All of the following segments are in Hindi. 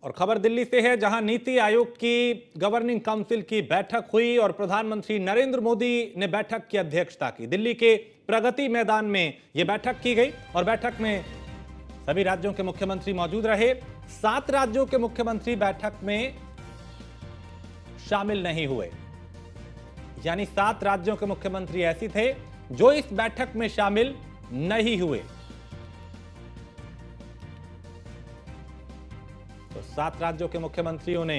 और खबर दिल्ली से है, जहां नीति आयोग की गवर्निंग काउंसिल की बैठक हुई और प्रधानमंत्री नरेंद्र मोदी ने बैठक की अध्यक्षता की। दिल्ली के प्रगति मैदान में यह बैठक की गई और बैठक में सभी राज्यों के मुख्यमंत्री मौजूद रहे। 7 राज्यों के मुख्यमंत्री बैठक में शामिल नहीं हुए, यानी 7 राज्यों के मुख्यमंत्री ऐसे थे जो इस बैठक में शामिल नहीं हुए। तो 7 राज्यों के मुख्यमंत्रियों ने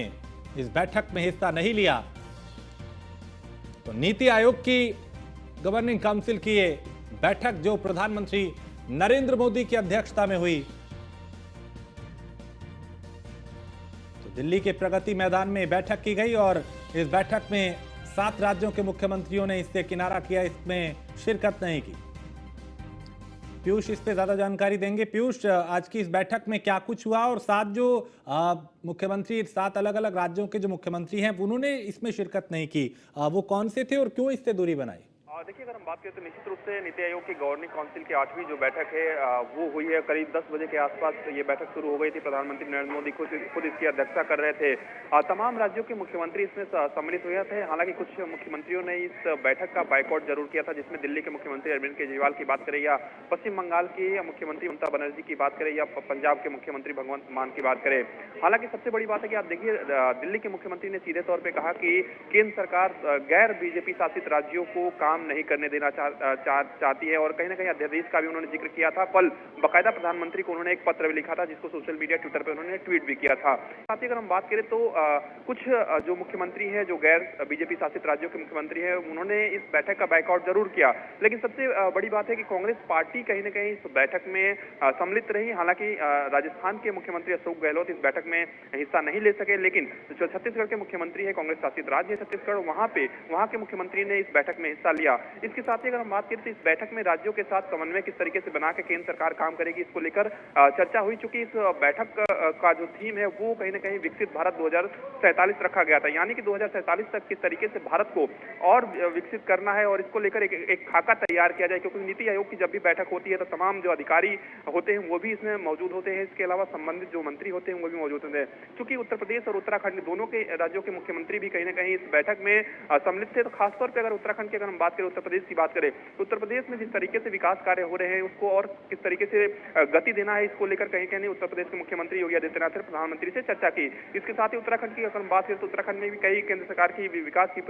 इस बैठक में हिस्सा नहीं लिया। तो नीति आयोग की गवर्निंग काउंसिल की ये बैठक जो प्रधानमंत्री नरेंद्र मोदी की अध्यक्षता में हुई, तो दिल्ली के प्रगति मैदान में बैठक की गई और इस बैठक में 7 राज्यों के मुख्यमंत्रियों ने इससे किनारा किया, इसमें शिरकत नहीं की। पीयूष इस पे ज्यादा जानकारी देंगे। पीयूष, आज की इस बैठक में क्या कुछ हुआ और 7 जो मुख्यमंत्री 7 अलग अलग राज्यों के जो मुख्यमंत्री हैं उन्होंने इसमें शिरकत नहीं की, वो कौन से थे और क्यों इससे दूरी बनाई? देखिए, अगर हम बात करें तो निश्चित रूप से नीति आयोग की गवर्निंग काउंसिल की 8वीं जो बैठक है वो हुई है। करीब 10 बजे के आसपास ये बैठक शुरू हो गई थी। प्रधानमंत्री नरेंद्र मोदी खुद इसकी अध्यक्षता कर रहे थे। तमाम राज्यों के मुख्यमंत्री इसमें सम्मिलित हुए थे। हालांकि कुछ मुख्यमंत्रियों ने इस बैठक का बायकॉट जरूर किया था, जिसमें दिल्ली के मुख्यमंत्री अरविंद केजरीवाल की बात करें या पश्चिम बंगाल की मुख्यमंत्री ममता बनर्जी की बात करें या पंजाब के मुख्यमंत्री भगवंत मान की बात करें। हालांकि सबसे बड़ी बात है कि आप देखिए, दिल्ली के मुख्यमंत्री ने सीधे तौर पर कहा कि केंद्र सरकार गैर बीजेपी शासित राज्यों को काम नहीं करने देना चाहती है और कहीं ना कहीं अध्यादेश का भी उन्होंने जिक्र किया था। कल बकायदा प्रधानमंत्री को उन्होंने एक पत्र भी लिखा था, जिसको सोशल मीडिया ट्विटर पे उन्होंने ट्वीट भी किया था। साथ ही अगर हम बात करें तो कुछ जो मुख्यमंत्री हैं, जो गैर बीजेपी शासित राज्यों के मुख्यमंत्री हैं, उन्होंने इस बैठक का बायकॉट जरूर किया। लेकिन सबसे बड़ी बात है कि कांग्रेस पार्टी कहीं ना कहीं इस बैठक में सम्मिलित रही। हालांकि राजस्थान के मुख्यमंत्री अशोक गहलोत इस बैठक में हिस्सा नहीं ले सके, लेकिन जो छत्तीसगढ़ के मुख्यमंत्री है, कांग्रेस शासित राज्य है छत्तीसगढ़, वहां के मुख्यमंत्री ने इस बैठक में हिस्सा लिया। इसके साथ ही अगर हम बात करें तो इस बैठक में राज्यों के साथ समन्वय किस तरीके से बना के केंद्र सरकार काम करेगी, इसको लेकर चर्चा हुई। चूंकि इस बैठक का जो थीम है वो कहीं ना कहीं विकसित भारत 2047 रखा गया था, यानी कि 2047 तक किस तरीके से भारत को और विकसित करना है और इसको लेकर एक खाका तैयार किया जाए। क्योंकि नीति आयोग की जब भी बैठक होती है तो तमाम जो अधिकारी होते हैं वो भी इसमें मौजूद होते हैं। इसके अलावा संबंधित जो मंत्री होते हैं वो भी मौजूद होते हैं। चूंकि उत्तर प्रदेश और उत्तराखंड दोनों के राज्यों के मुख्यमंत्री भी कहीं ना कहीं इस बैठक में सम्मिलित थे। तो खासतौर पर अगर उत्तराखंड की अगर हम बात करें, उत्तर प्रदेश की बात करें, तो उत्तर प्रदेश में जिस तरीके से विकास कार्य हो रहे हैं उसको और किस तरीके से गति देना है, इसको लेकर कहीं कहीं उत्तर प्रदेश के मुख्यमंत्री योगी आदित्यनाथ ने प्रधानमंत्री से चर्चा की। इसके साथ ही उत्तराखंड की अगर हम बात करें तो उत्तराखंड में भी कई केंद्र सरकार की विकास की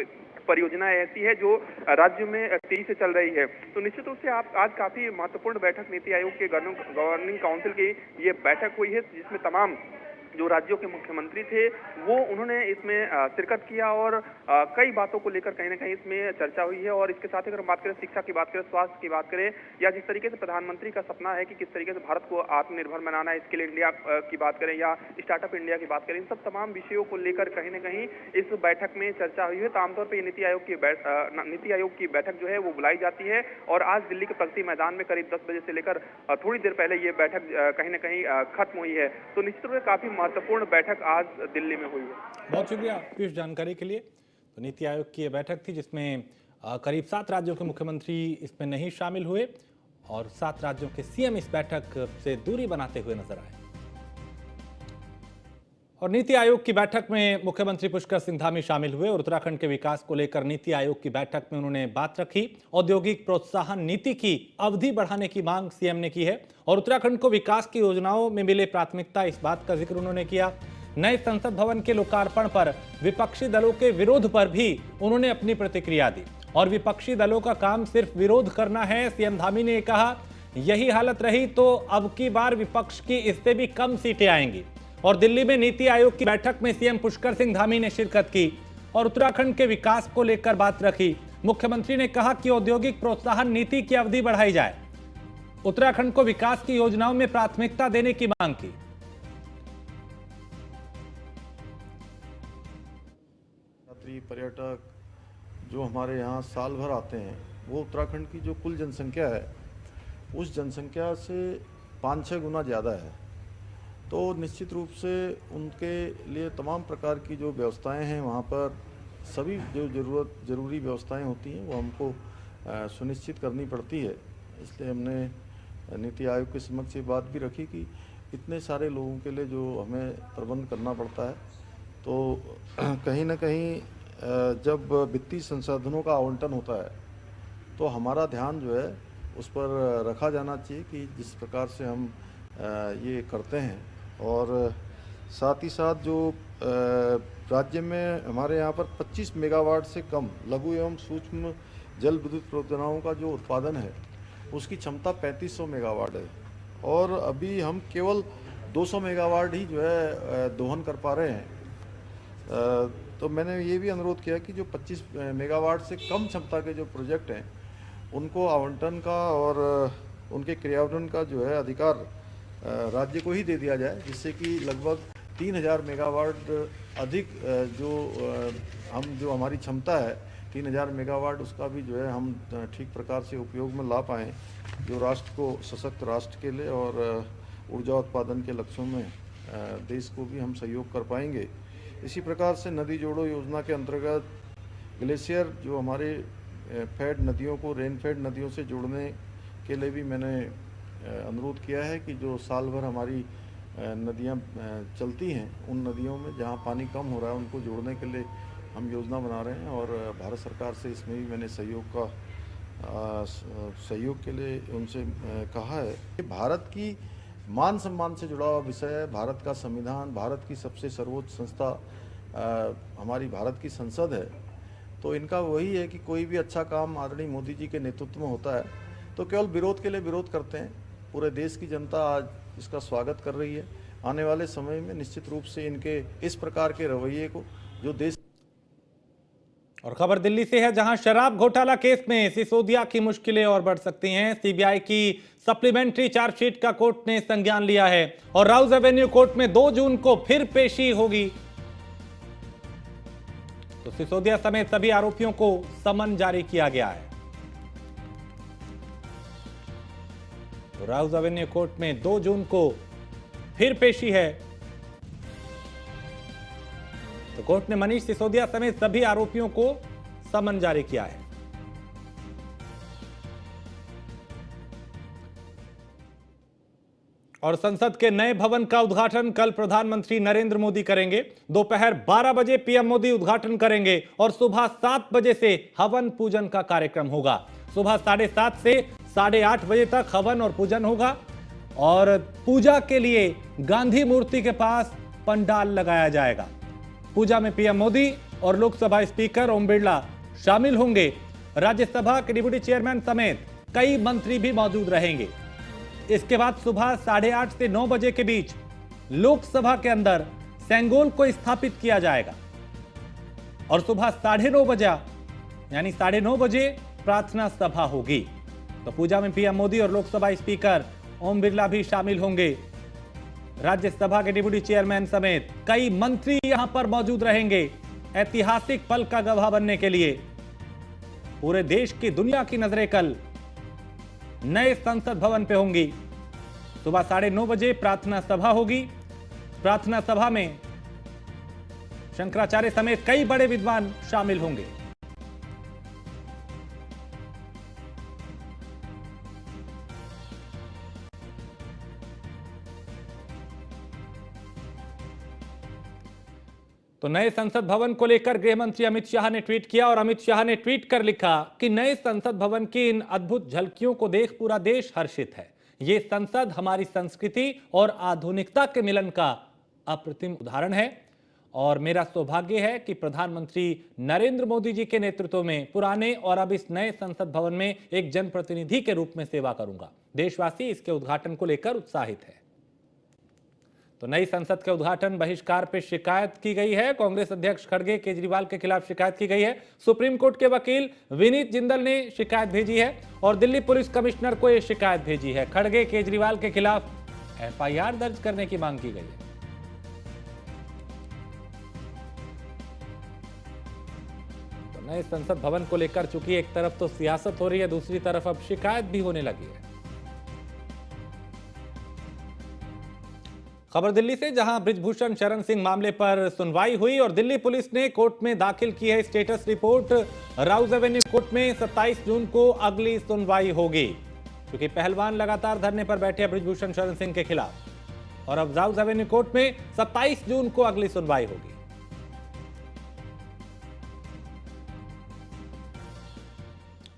परियोजनाएं ऐसी है जो राज्य में तेजी से चल रही है। तो निश्चित रूप से आज काफी महत्वपूर्ण बैठक नीति आयोग के गवर्निंग काउंसिल की ये बैठक हुई है, जिसमें तमाम जो राज्यों के मुख्यमंत्री थे वो उन्होंने इसमें शिरकत किया और कई बातों को लेकर कहीं ना कहीं इसमें चर्चा हुई है। और इसके साथ ही अगर हम बात करें शिक्षा की बात करें, स्वास्थ्य की बात करें, या जिस तरीके से प्रधानमंत्री का सपना है कि किस तरीके से भारत को आत्मनिर्भर बनाना है, स्किल इंडिया की बात करें या स्टार्टअप इंडिया की बात करें, इन सब तमाम विषयों को लेकर कहीं ना कहीं इस बैठक में चर्चा हुई है। तो आमतौर पर नीति आयोग की बैठक जो है वो बुलाई जाती है और आज दिल्ली के प्रगति मैदान में करीब 10 बजे से लेकर थोड़ी देर पहले ये बैठक कहीं ना कहीं खत्म हुई है। तो निश्चित रूप से काफी महत्वपूर्ण बैठक आज दिल्ली में हुई है। बहुत शुक्रिया पीयूष जानकारी के लिए। तो नीति आयोग की यह बैठक थी जिसमें करीब 7 राज्यों के मुख्यमंत्री इसमें नहीं शामिल हुए और 7 राज्यों के सीएम इस बैठक से दूरी बनाते हुए नजर आए। और नीति आयोग की बैठक में मुख्यमंत्री पुष्कर सिंह धामी शामिल हुए और उत्तराखंड के विकास को लेकर नीति आयोग की बैठक में उन्होंने बात रखी। औद्योगिक प्रोत्साहन नीति की अवधि बढ़ाने की मांग सीएम ने की है और उत्तराखंड को विकास की योजनाओं में मिले प्राथमिकता, इस बात का जिक्र उन्होंने किया। नए संसद भवन के लोकार्पण पर विपक्षी दलों के विरोध पर भी उन्होंने अपनी प्रतिक्रिया दी और विपक्षी दलों का काम सिर्फ विरोध करना है, सीएम धामी ने कहा। यही हालत रही तो अब की बार विपक्ष की इससे भी कम सीटें आएंगी। और दिल्ली में नीति आयोग की बैठक में सीएम पुष्कर सिंह धामी ने शिरकत की और उत्तराखंड के विकास को लेकर बात रखी। मुख्यमंत्री ने कहा कि औद्योगिक प्रोत्साहन नीति की अवधि बढ़ाई जाए, उत्तराखंड को विकास की योजनाओं में प्राथमिकता देने की मांग की। यात्री पर्यटक जो हमारे यहाँ साल भर आते हैं, वो उत्तराखंड की जो कुल जनसंख्या है उस जनसंख्या से 5-6 गुना ज़्यादा है। तो निश्चित रूप से उनके लिए तमाम प्रकार की जो व्यवस्थाएं हैं वहाँ पर सभी जो ज़रूरी व्यवस्थाएं होती हैं वो हमको सुनिश्चित करनी पड़ती है। इसलिए हमने नीति आयोग के समक्ष ये बात भी रखी कि इतने सारे लोगों के लिए जो हमें प्रबंध करना पड़ता है, तो कहीं ना कहीं जब वित्तीय संसाधनों का आवंटन होता है तो हमारा ध्यान जो है उस पर रखा जाना चाहिए कि जिस प्रकार से हम ये करते हैं। और साथ ही साथ जो राज्य में हमारे यहाँ पर 25 मेगावाट से कम लघु एवं सूक्ष्म जल विद्युत परियोजनाओं का जो उत्पादन है उसकी क्षमता 3500 मेगावाट है, और अभी हम केवल 200 मेगावाट ही जो है दोहन कर पा रहे हैं। तो मैंने ये भी अनुरोध किया कि जो 25 मेगावाट से कम क्षमता के जो प्रोजेक्ट हैं उनको आवंटन का और उनके क्रियान्वयन का जो है अधिकार राज्य को ही दे दिया जाए, जिससे कि लगभग 3000 मेगावाट अधिक जो हमारी क्षमता है 3000 मेगावाट, उसका भी जो है हम ठीक प्रकार से उपयोग में ला पाएँ, जो राष्ट्र को सशक्त राष्ट्र के लिए और ऊर्जा उत्पादन के लक्ष्यों में देश को भी हम सहयोग कर पाएंगे। इसी प्रकार से नदी जोड़ो योजना के अंतर्गत ग्लेशियर जो हमारे फेड नदियों को रेन फेड नदियों से जोड़ने के लिए भी मैंने अनुरोध किया है कि जो साल भर हमारी नदियां चलती हैं उन नदियों में जहां पानी कम हो रहा है उनको जोड़ने के लिए हम योजना बना रहे हैं, और भारत सरकार से इसमें भी मैंने सहयोग के लिए उनसे कहा है। कि भारत की मान सम्मान से जुड़ा हुआ विषय है, भारत का संविधान, भारत की सबसे सर्वोच्च संस्था हमारी भारत की संसद है। तो इनका वही है कि कोई भी अच्छा काम आदरणीय मोदी जी के नेतृत्व में होता है तो केवल विरोध के लिए विरोध करते हैं। पूरे देश की जनता आज इसका स्वागत कर रही है। आने वाले समय में निश्चित रूप से इनके इस प्रकार के रवैये को जो देश। और खबर दिल्ली से है, जहां शराब घोटाला केस में सिसोदिया की मुश्किलें और बढ़ सकती हैं। सीबीआई की सप्लीमेंट्री चार्जशीट का कोर्ट ने संज्ञान लिया है और राउज एवेन्यू कोर्ट में 2 जून को फिर पेशी होगी। तो सिसोदिया समेत सभी आरोपियों को समन जारी किया गया है। तो राउज एवेन्यू कोर्ट में 2 जून को फिर पेशी है। तो कोर्ट ने मनीष सिसोदिया समेत सभी आरोपियों को समन जारी किया है। और संसद के नए भवन का उद्घाटन कल प्रधानमंत्री नरेंद्र मोदी करेंगे। दोपहर 12 बजे पीएम मोदी उद्घाटन करेंगे और सुबह 7 बजे से हवन पूजन का कार्यक्रम होगा। सुबह 7:30 से 8:30 बजे तक हवन और पूजन होगा और पूजा के लिए गांधी मूर्ति के पास पंडाल लगाया जाएगा। पूजा में पीएम मोदी और लोकसभा स्पीकर ओम बिरला शामिल होंगे। राज्यसभा के डिप्टी चेयरमैन समेत कई मंत्री भी मौजूद रहेंगे। इसके बाद सुबह 8:30 से 9 बजे के बीच लोकसभा के अंदर सेंगोल को स्थापित किया जाएगा और सुबह 9:30 बजे यानी 9:30 बजे प्रार्थना सभा होगी। तो पूजा में पीएम मोदी और लोकसभा स्पीकर ओम बिरला भी शामिल होंगे। राज्यसभा के डिप्टी चेयरमैन समेत कई मंत्री यहां पर मौजूद रहेंगे ऐतिहासिक पल का गवाह बनने के लिए। पूरे देश की दुनिया की नजरें कल नए संसद भवन पे होंगी। सुबह 9:30 बजे प्रार्थना सभा होगी। प्रार्थना सभा में शंकराचार्य समेत कई बड़े विद्वान शामिल होंगे। तो नए संसद भवन को लेकर गृह मंत्री अमित शाह ने ट्वीट किया और अमित शाह ने ट्वीट कर लिखा कि नए संसद भवन की इन अद्भुत झलकियों को देख पूरा देश हर्षित है। ये संसद हमारी संस्कृति और आधुनिकता के मिलन का अप्रतिम उदाहरण है और मेरा सौभाग्य है कि प्रधानमंत्री नरेंद्र मोदी जी के नेतृत्व में पुराने और अब इस नए संसद भवन में एक जनप्रतिनिधि के रूप में सेवा करूंगा। देशवासी इसके उद्घाटन को लेकर उत्साहित है। तो नई संसद के उद्घाटन बहिष्कार पर शिकायत की गई है। कांग्रेस अध्यक्ष खड़गे केजरीवाल के खिलाफ शिकायत की गई है। सुप्रीम कोर्ट के वकील विनीत जिंदल ने शिकायत भेजी है और दिल्ली पुलिस कमिश्नर को यह शिकायत भेजी है। खड़गे केजरीवाल के खिलाफ एफआईआर दर्ज करने की मांग की गई है। तो नए संसद भवन को लेकर चूंकि एक तरफ तो सियासत हो रही है, दूसरी तरफ अब शिकायत भी होने लगी है। खबर दिल्ली से, जहां बृजभूषण शरण सिंह मामले पर सुनवाई हुई और दिल्ली पुलिस ने कोर्ट में दाखिल की है status report. Rouse Avenue court में 27 जून को अगली सुनवाई होगी, क्योंकि पहलवान लगातार धरने पर बैठे हैं बृजभूषण शरण सिंह के खिलाफ। और अब अफजाउल एवेन्यू कोर्ट में 27 जून को अगली सुनवाई होगी।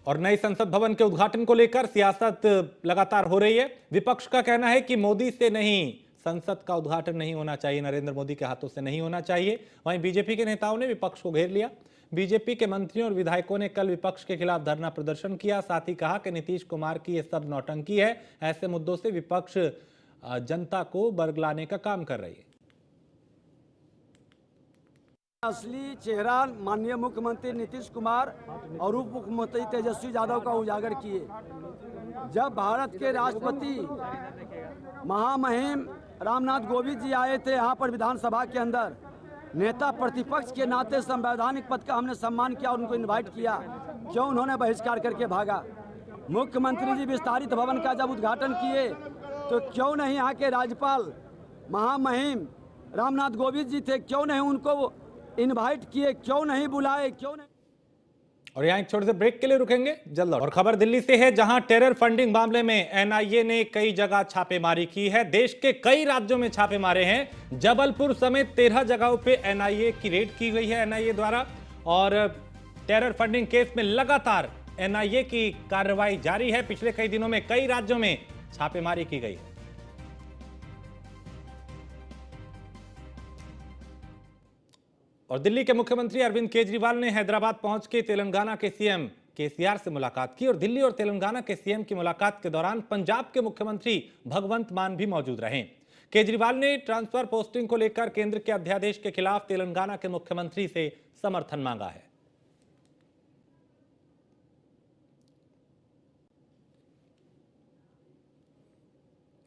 और नए संसद भवन के उद्घाटन को लेकर सियासत लगातार हो रही है। विपक्ष का कहना है कि मोदी से नहीं, संसद का उद्घाटन नहीं होना चाहिए, नरेंद्र मोदी के हाथों से नहीं होना चाहिए। वहीं बीजेपी के नेताओं ने विपक्ष को घेर लिया। बीजेपी के मंत्रियों और विधायकों ने कल विपक्ष के खिलाफ धरना प्रदर्शन किया। साथ ही कहा कि नीतीश कुमार की यह सब नौटंकी है। ऐसे मुद्दों से विपक्ष जनता को बरगलाने का काम कर रही है। असली चेहरा माननीय मुख्यमंत्री नीतीश कुमार और उप मुख्यमंत्री तेजस्वी यादव का उजागर किए। जब भारत के राष्ट्रपति महामहिम रामनाथ कोविंद जी आए थे यहाँ पर विधानसभा के अंदर, नेता प्रतिपक्ष के नाते संवैधानिक पद का हमने सम्मान किया और उनको इनवाइट किया, क्यों उन्होंने बहिष्कार करके भागा। मुख्यमंत्री जी विस्तारित भवन का जब उद्घाटन किए तो क्यों नहीं यहाँ के राज्यपाल महामहिम रामनाथ कोविंद जी थे, क्यों नहीं उनको इनवाइट किए, क्यों नहीं बुलाए, क्यों नहीं। और यहाँ एक छोटे से ब्रेक के लिए रुकेंगे, जल्द। और खबर दिल्ली से है, जहां टेरर फंडिंग मामले में एनआईए ने कई जगह छापेमारी की है। देश के कई राज्यों में छापे मारे हैं। जबलपुर समेत 13 जगहों पे एनआईए की रेड की गई है एनआईए द्वारा। और टेरर फंडिंग केस में लगातार एनआईए की कार्रवाई जारी है। पिछले कई दिनों में कई राज्यों में छापेमारी की गई है। और दिल्ली के मुख्यमंत्री अरविंद केजरीवाल ने हैदराबाद पहुंच के तेलंगाना के सीएम केसीआर से मुलाकात की। और दिल्ली और तेलंगाना के सीएम की मुलाकात के दौरान पंजाब के मुख्यमंत्री भगवंत मान भी मौजूद रहे। केजरीवाल ने ट्रांसफर पोस्टिंग को लेकर केंद्र के अध्यादेश के खिलाफ तेलंगाना के मुख्यमंत्री से समर्थन मांगा है।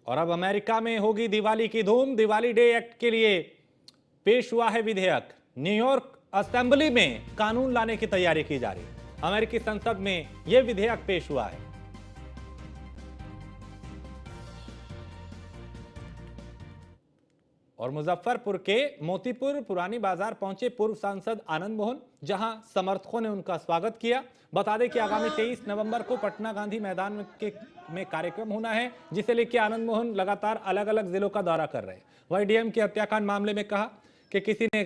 और अब अमेरिका में होगी दिवाली की धूम। दिवाली डे एक्ट के लिए पेश हुआ है विधेयक। न्यूयॉर्क असेंबली में कानून लाने की तैयारी की जा रही है। अमेरिकी संसद में यह विधेयक पेश हुआ है। और मुजफ्फरपुर के मोतीपुर पुरानी बाजार पहुंचे पूर्व सांसद आनंद मोहन, जहां समर्थकों ने उनका स्वागत किया। बता दें कि आगामी 23 नवंबर को पटना गांधी मैदान में कार्यक्रम होना है, जिसे लेकर आनंद मोहन लगातार अलग अलग जिलों का दौरा कर रहे हैं। वहीं डीएम के हत्याकांड मामले में कहा कि किसी ने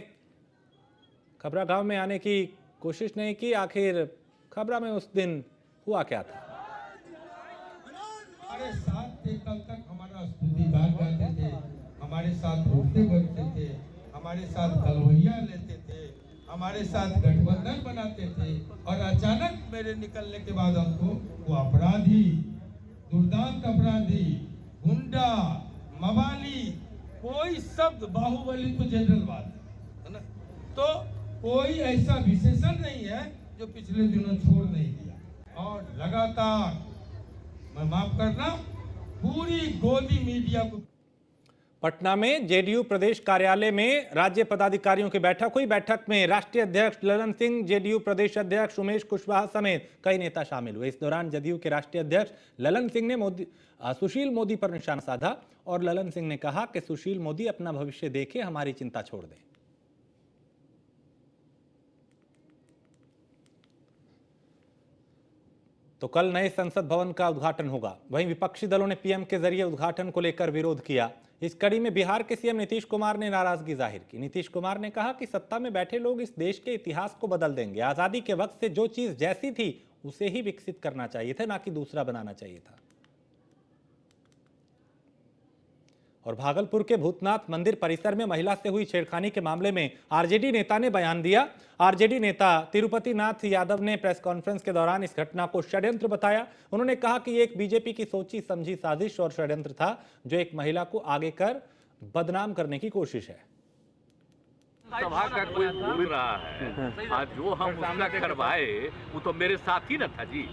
खबरा गांव में आने की कोशिश नहीं की। आखिर खबरा में उस दिन हुआ क्या था? हमारे साथ थे, कल तक हमारा स्तुतिगान गाते थे, हमारे साथ उठते बैठते थे, हमारे साथ कलवैया लेते थे, हमारे साथ गठबंधन बनाते थे। और अचानक मेरे निकलने के बाद हमको वो अपराधी, दुर्दांत अपराधी, गुंडा, मवाली, कोई शब्द, बाहुबली तो जनरल बात है ना, तो कोई ऐसा विशेषण नहीं है जो पिछले दिनों छोड़ नहीं दिया। और लगातार, मैं माफ करना, पूरी गोदी मीडिया को। पटना में जेडीयू प्रदेश कार्यालय में राज्य पदाधिकारियों की बैठक हुई। बैठक में राष्ट्रीय अध्यक्ष ललन सिंह, जेडीयू प्रदेश अध्यक्ष उमेश कुशवाहा समेत कई नेता शामिल हुए। इस दौरान जदयू के राष्ट्रीय अध्यक्ष ललन सिंह ने सुशील मोदी पर निशाना साधा। और ललन सिंह ने कहा कि सुशील मोदी अपना भविष्य देखे, हमारी चिंता छोड़ दें। तो कल नए संसद भवन का उद्घाटन होगा। वहीं विपक्षी दलों ने पीएम के जरिए उद्घाटन को लेकर विरोध किया। इस कड़ी में बिहार के सीएम नीतीश कुमार ने नाराजगी जाहिर की। नीतीश कुमार ने कहा कि सत्ता में बैठे लोग इस देश के इतिहास को बदल देंगे। आजादी के वक्त से जो चीज जैसी थी उसे ही विकसित करना चाहिए था, ना कि दूसरा बनाना चाहिए था। और भागलपुर के भूतनाथ मंदिर परिसर में महिला से हुई छेड़खानी के मामले में आरजेडी नेता ने बयान दिया। आरजेडी नेता तिरुपति नाथ यादव ने प्रेस कॉन्फ्रेंस के दौरान इस घटना को षड्यंत्र बताया। उन्होंने कहा कि ये एक बीजेपी की सोची समझी साजिश और षड्यंत्र था, जो एक महिला को आगे कर बदनाम करने की कोशिश है। सभा का कोई बोल रहा है, आज जो हम उसका करवाए वो तो मेरे साथ ही न था जी।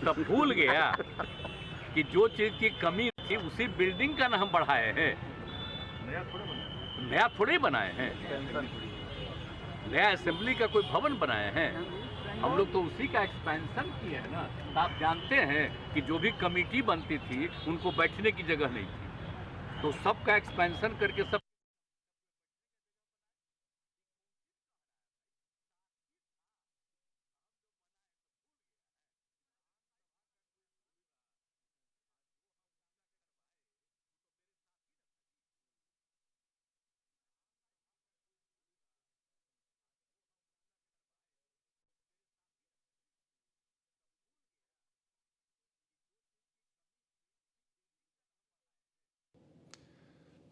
सब भूल गया कि जो चीज की कमी थी उसी बिल्डिंग का नाम बढ़ाए हैं, नया थोड़े बनाए हैं। नया असेंबली का कोई भवन बनाए हैं, हम लोग तो उसी का एक्सपेंशन किए हैं ना। आप जानते हैं कि जो भी कमेटी बनती थी उनको बैठने की जगह नहीं थी, तो सबका एक्सपेंशन करके सब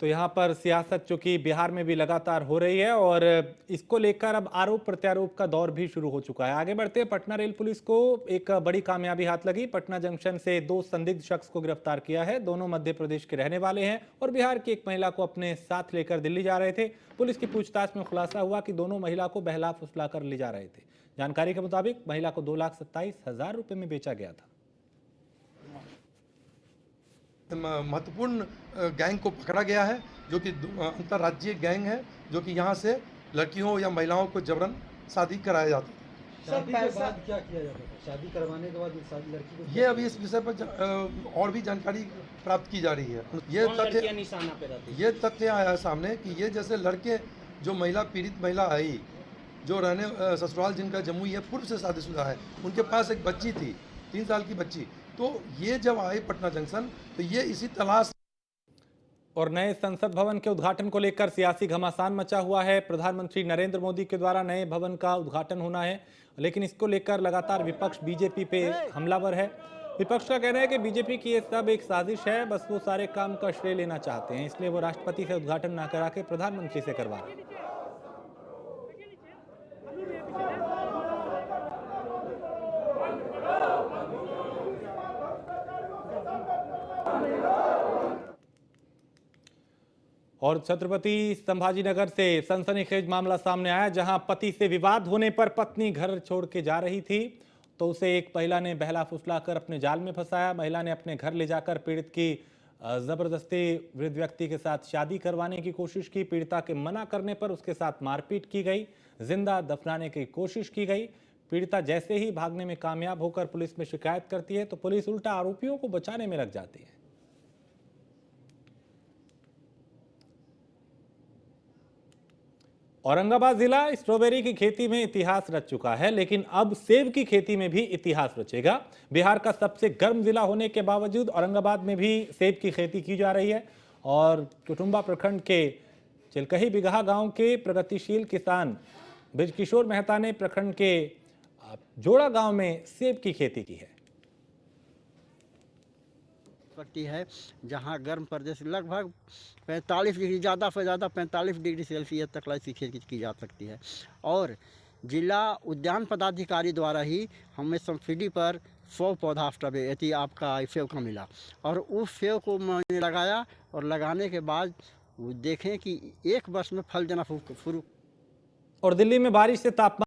तो यहाँ पर सियासत चूंकि बिहार में भी लगातार हो रही है और इसको लेकर अब आरोप प्रत्यारोप का दौर भी शुरू हो चुका है। आगे बढ़ते पटना रेल पुलिस को एक बड़ी कामयाबी हाथ लगी। पटना जंक्शन से 2 संदिग्ध शख्स को गिरफ्तार किया है। दोनों मध्य प्रदेश के रहने वाले हैं और बिहार की एक महिला को अपने साथ लेकर दिल्ली जा रहे थे। पुलिस की पूछताछ में खुलासा हुआ कि दोनों महिला को बहला फुसला कर ले जा रहे थे। जानकारी के मुताबिक महिला को 2,27,000 रुपए में बेचा गया था। महत्वपूर्ण गैंग को पकड़ा गया है, जो कि अंतर्राज्यीय गैंग है, जो कि यहाँ से लड़कियों या महिलाओं को जबरन शादी कराया जाता है। शादी के बाद क्या किया जाता है? शादी करवाने के बाद शादी लड़की को ये अभी इस विषय पर और भी जानकारी प्राप्त की जा रही है। ये तथ्य आया है सामने कि ये जैसे लड़के जो पीड़ित महिला आई, जो रहने ससुराल जिनका जमुई है, पूर्व से शादीशुदा है, उनके पास एक बच्ची थी, 3 साल की बच्ची। तो ये जब आए पटना जंक्शन तो ये इसी तलाश। और नए संसद भवन के उद्घाटन को लेकर सियासी घमासान मचा हुआ है। प्रधानमंत्री नरेंद्र मोदी के द्वारा नए भवन का उद्घाटन होना है, लेकिन इसको लेकर लगातार विपक्ष बीजेपी पे हमलावर है। विपक्ष का कहना है कि बीजेपी की ये सब एक साजिश है, बस वो सारे काम का श्रेय लेना चाहते हैं, इसलिए वो राष्ट्रपति से उद्घाटन ना करा के प्रधानमंत्री से करवा रहे हैं। और छत्रपति संभाजीनगर से सनसनीखेज मामला सामने आया, जहां पति से विवाद होने पर पत्नी घर छोड़ के जा रही थी तो उसे एक महिला ने बहला फुसला कर अपने जाल में फंसाया। महिला ने अपने घर ले जाकर पीड़ित की जबरदस्ती वृद्ध व्यक्ति के साथ शादी करवाने की कोशिश की। पीड़िता के मना करने पर उसके साथ मारपीट की गई, जिंदा दफनाने की कोशिश की गई। पीड़िता जैसे ही भागने में कामयाब होकर पुलिस में शिकायत करती है तो पुलिस उल्टा आरोपियों को बचाने में लग जाती है। औरंगाबाद जिला स्ट्रॉबेरी की खेती में इतिहास रच चुका है, लेकिन अब सेब की खेती में भी इतिहास रचेगा। बिहार का सबसे गर्म जिला होने के बावजूद औरंगाबाद में भी सेब की खेती की जा रही है और कुटुंबा प्रखंड के चिलकही बिगहा गांव के प्रगतिशील किसान ब्रजकिशोर मेहता ने प्रखंड के जोड़ा गांव में सेब की खेती की है। पट्टी है जहां गर्म प्रदेश लगभग 45 डिग्री ज़्यादा से ज़्यादा 45 डिग्री सेल्सियस तक इसकी खेती की जा सकती है और जिला उद्यान पदाधिकारी द्वारा ही हमें सब्सिडी पर 100 पौधा स्ट्रॉबेरी आपका सेब का मिला और उस सेब को मैंने लगाया और लगाने के बाद देखें कि एक वर्ष में फल देना शुरू। और दिल्ली में बारिश से तापमान